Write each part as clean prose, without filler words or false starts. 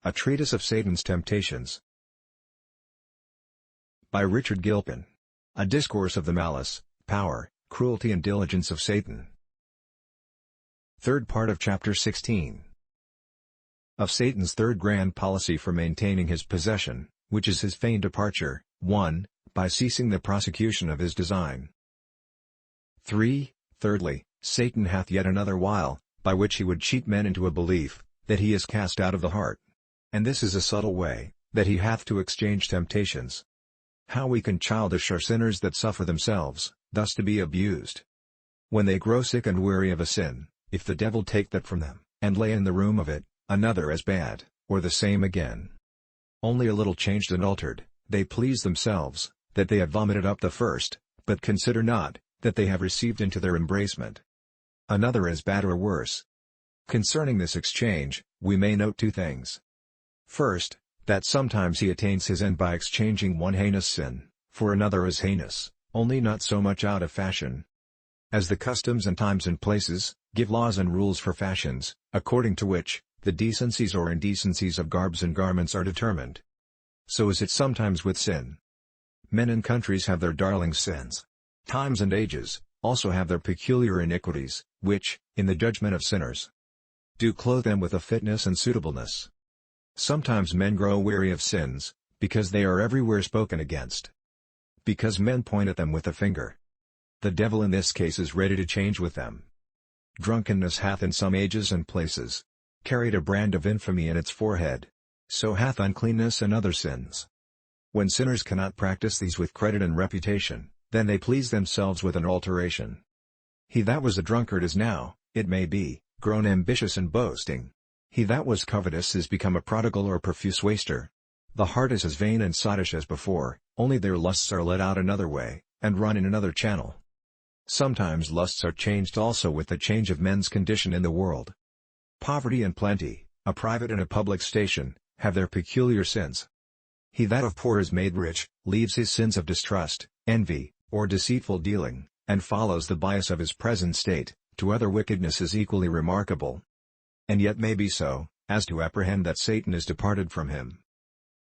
A Treatise of Satan's Temptations. By Richard Gilpin. A Discourse of the Malice, Power, Cruelty and Diligence of Satan. Third part of Chapter 16. Of Satan's third grand policy for maintaining his possession, which is his feigned departure, 1. By ceasing the prosecution of his design. 3. Thirdly, Satan hath yet another wile, by which he would cheat men into a belief, that he is cast out of the heart. And this is a subtle way, that he hath to exchange temptations. How weak and childish are sinners that suffer themselves, thus to be abused. When they grow sick and weary of a sin, if the devil take that from them, and lay in the room of it, another as bad, or the same again, only a little changed and altered, they please themselves, that they have vomited up the first, but consider not, that they have received into their embracement another as bad or worse. Concerning this exchange, we may note two things. First, that sometimes he attains his end by exchanging one heinous sin, for another as heinous, only not so much out of fashion. As the customs and times and places, give laws and rules for fashions, according to which, the decencies or indecencies of garbs and garments are determined. So is it sometimes with sin. Men and countries have their darling sins. Times and ages, also have their peculiar iniquities, which, in the judgment of sinners, do clothe them with a fitness and suitableness. Sometimes men grow weary of sins, because they are everywhere spoken against. Because men point at them with a finger. The devil in this case is ready to change with them. Drunkenness hath in some ages and places carried a brand of infamy in its forehead. So hath uncleanness and other sins. When sinners cannot practice these with credit and reputation, then they please themselves with an alteration. He that was a drunkard is now, it may be, grown ambitious and boasting. He that was covetous is become a prodigal or profuse waster. The heart is as vain and sottish as before, only their lusts are led out another way, and run in another channel. Sometimes lusts are changed also with the change of men's condition in the world. Poverty and plenty, a private and a public station, have their peculiar sins. He that of poor is made rich, leaves his sins of distrust, envy, or deceitful dealing, and follows the bias of his present state, to other wickednesses equally remarkable. And yet may be so, as to apprehend that Satan is departed from him.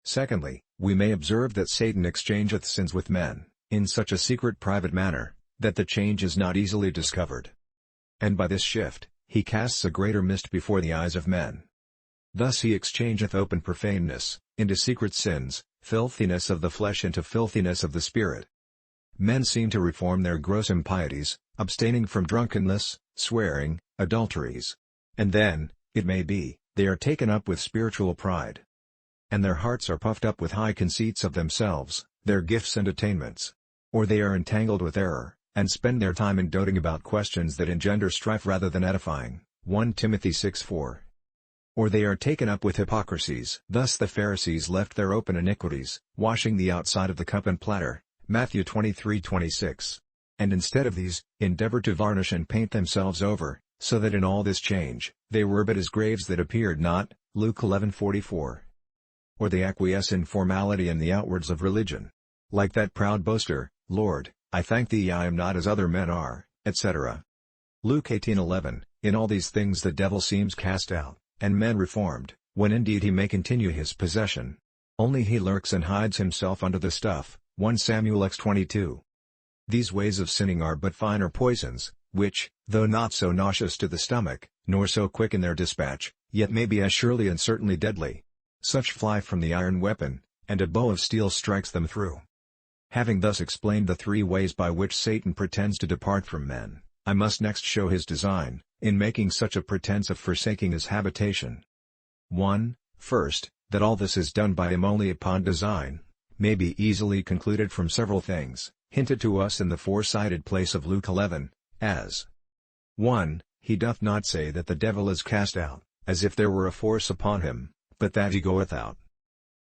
Secondly, we may observe that Satan exchangeth sins with men, in such a secret private manner, that the change is not easily discovered. And by this shift, he casts a greater mist before the eyes of men. Thus he exchangeth open profaneness, into secret sins, filthiness of the flesh into filthiness of the spirit. Men seem to reform their gross impieties, abstaining from drunkenness, swearing, adulteries. And then, it may be, they are taken up with spiritual pride. And their hearts are puffed up with high conceits of themselves, their gifts and attainments. Or they are entangled with error, and spend their time in doting about questions that engender strife rather than edifying. 1 Timothy 6:4. Or they are taken up with hypocrisies. Thus the Pharisees left their open iniquities, washing the outside of the cup and platter. Matthew 23:26. And instead of these, endeavor to varnish and paint themselves over, so that in all this change, they were but as graves that appeared not. Luke 11:44. Or they acquiesce in formality and the outwards of religion. Like that proud boaster, Lord, I thank thee I am not as other men are, etc. Luke 18:11. In all these things the devil seems cast out, and men reformed, when indeed he may continue his possession. Only he lurks and hides himself under the stuff. 1 Samuel x22. These ways of sinning are but finer poisons, which, though not so nauseous to the stomach, nor so quick in their dispatch, yet may be as surely and certainly deadly. Such fly from the iron weapon, and a bow of steel strikes them through. Having thus explained the three ways by which Satan pretends to depart from men, I must next show his design, in making such a pretense of forsaking his habitation. 1. First, that all this is done by him only upon design, may be easily concluded from several things, hinted to us in the four-sided place of Luke 11, as 1. He doth not say that the devil is cast out, as if there were a force upon him, but that he goeth out.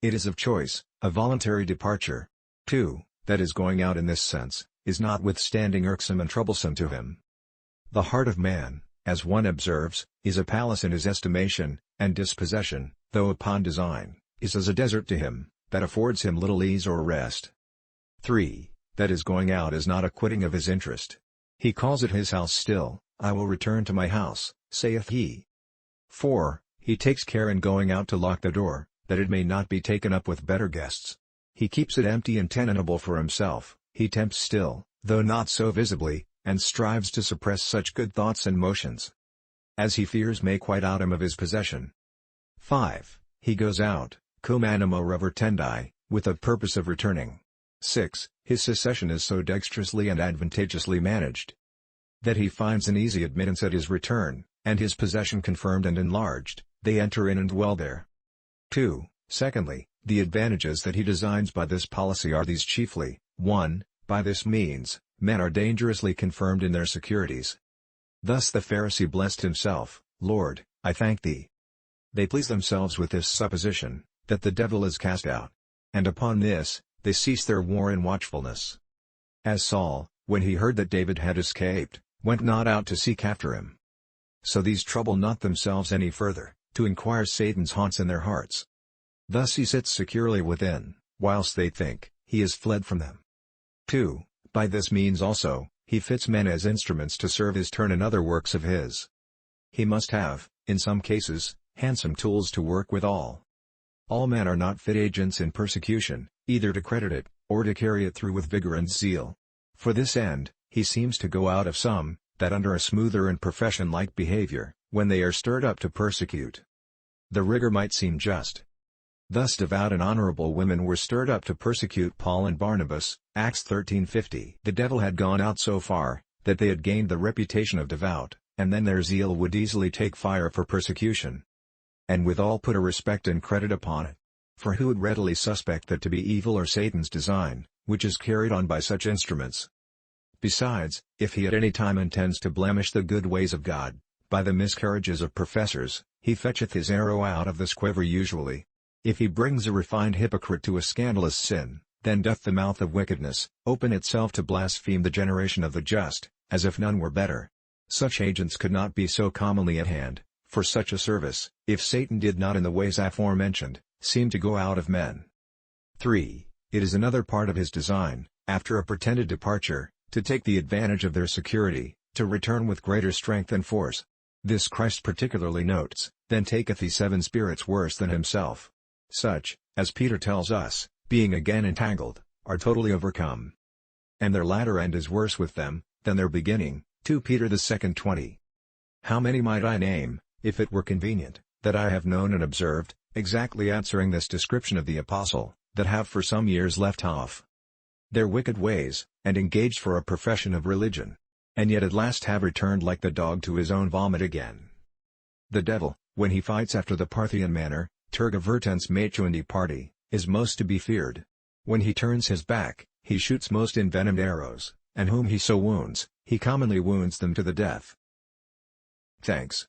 It is of choice, a voluntary departure. 2. That his going out in this sense, is notwithstanding irksome and troublesome to him. The heart of man, as one observes, is a palace in his estimation, and dispossession, though upon design, is as a desert to him, that affords him little ease or rest. 3. That his going out is not a quitting of his interest. He calls it his house still. I will return to my house, saith he. 4. He takes care in going out to lock the door, that it may not be taken up with better guests. He keeps it empty and tenable for himself. He tempts still, though not so visibly, and strives to suppress such good thoughts and motions as he fears may quite out him of his possession. 5. He goes out, cum animo revertendi, with a purpose of returning. 6. His secession is so dexterously and advantageously managed that he finds an easy admittance at his return, and his possession confirmed and enlarged. They enter in and dwell there. 2. Secondly, the advantages that he designs by this policy are these chiefly: 1. By this means, men are dangerously confirmed in their securities. Thus the Pharisee blessed himself, Lord, I thank thee. They please themselves with this supposition, that the devil is cast out. And upon this, they cease their war in watchfulness. As Saul, when he heard that David had escaped, went not out to seek after him. So these trouble not themselves any further, to inquire Satan's haunts in their hearts. Thus he sits securely within, whilst they think he is fled from them. 2. By this means also, he fits men as instruments to serve his turn in other works of his. He must have, in some cases, handsome tools to work withal. All men are not fit agents in persecution, either to credit it, or to carry it through with vigor and zeal. For this end, he seems to go out of some, that under a smoother and profession-like behavior, when they are stirred up to persecute, the rigor might seem just. Thus devout and honorable women were stirred up to persecute Paul and Barnabas, Acts 13:50. The devil had gone out so far, that they had gained the reputation of devout, and then their zeal would easily take fire for persecution, and withal put a respect and credit upon it. For who would readily suspect that to be evil or Satan's design, which is carried on by such instruments? Besides, if he at any time intends to blemish the good ways of God, by the miscarriages of professors, he fetcheth his arrow out of this quiver usually. If he brings a refined hypocrite to a scandalous sin, then doth the mouth of wickedness open itself to blaspheme the generation of the just, as if none were better. Such agents could not be so commonly at hand, for such a service, if Satan did not in the ways aforementioned, seem to go out of men. 3. It is another part of his design, after a pretended departure, to take the advantage of their security, to return with greater strength and force. This Christ particularly notes: then taketh he 7 spirits worse than himself. Such, as Peter tells us, being again entangled, are totally overcome. And their latter end is worse with them, than their beginning. 2 Peter 2:20. How many might I name, if it were convenient, that I have known and observed, exactly answering this description of the Apostle, that have for some years left off their wicked ways, and engaged for a profession of religion, and yet at last have returned like the dog to his own vomit again. The devil, when he fights after the Parthian manner, terga vertens machuendi party, is most to be feared. When he turns his back, he shoots most envenomed arrows, and whom he so wounds, he commonly wounds them to the death. Thanks.